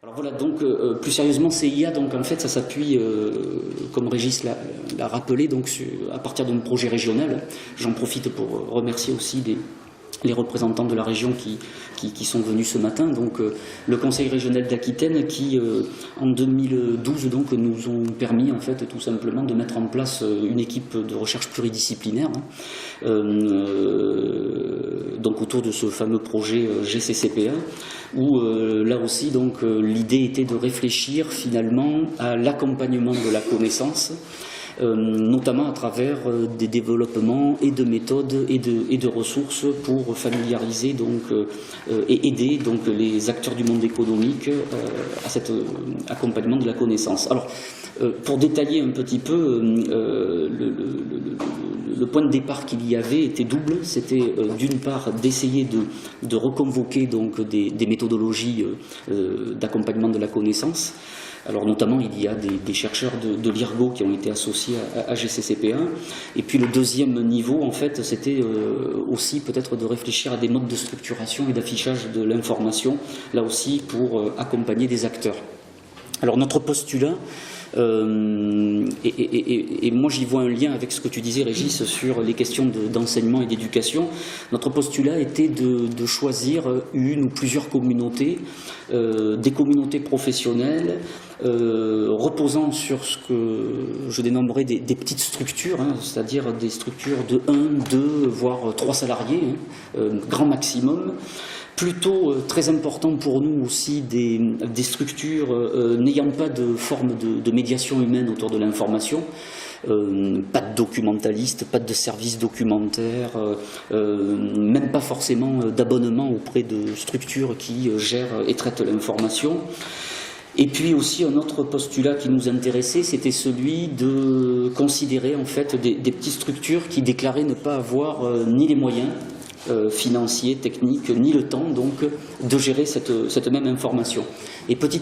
Alors voilà, donc plus sérieusement, CIA, donc en fait, ça s'appuie, comme Régis l'a rappelé, donc à partir d'un projet régional. J'en profite pour remercier aussi les représentants de la région qui sont venus ce matin. Donc le Conseil régional d'Aquitaine qui, en 2012, donc, nous ont permis en fait tout simplement de mettre en place une équipe de recherche pluridisciplinaire, donc autour de ce fameux projet GCCPA, où là aussi donc l'idée était de réfléchir finalement à l'accompagnement de la connaissance, notamment à travers des développements et de méthodes et de ressources pour familiariser donc, et aider donc, les acteurs du monde économique à cet accompagnement de la connaissance. Alors, pour détailler un petit peu, le point de départ qu'il y avait était double. C'était d'une part d'essayer de reconvoquer donc, des méthodologies d'accompagnement de la connaissance. Alors notamment, il y a des chercheurs de l'IRGO qui ont été associés à GCCPA. Et puis le deuxième niveau, en fait, c'était aussi peut-être de réfléchir à des modes de structuration et d'affichage de l'information, là aussi pour accompagner des acteurs. Alors notre postulat, et moi j'y vois un lien avec ce que tu disais Régis sur les questions d'enseignement et d'éducation. Notre postulat était de choisir une ou plusieurs communautés, des communautés professionnelles reposant sur ce que je dénommerais des petites structures, c'est-à-dire des structures de 1, 2, voire 3 salariés, grand maximum. Plutôt très important pour nous aussi des structures n'ayant pas de forme de médiation humaine autour de l'information, pas de documentaliste, pas de service documentaire, même pas forcément d'abonnement auprès de structures qui gèrent et traitent l'information. Et puis aussi un autre postulat qui nous intéressait, c'était celui de considérer en fait des petites structures qui déclaraient ne pas avoir ni les moyens financiers, techniques, ni le temps donc de gérer cette même information. Et petit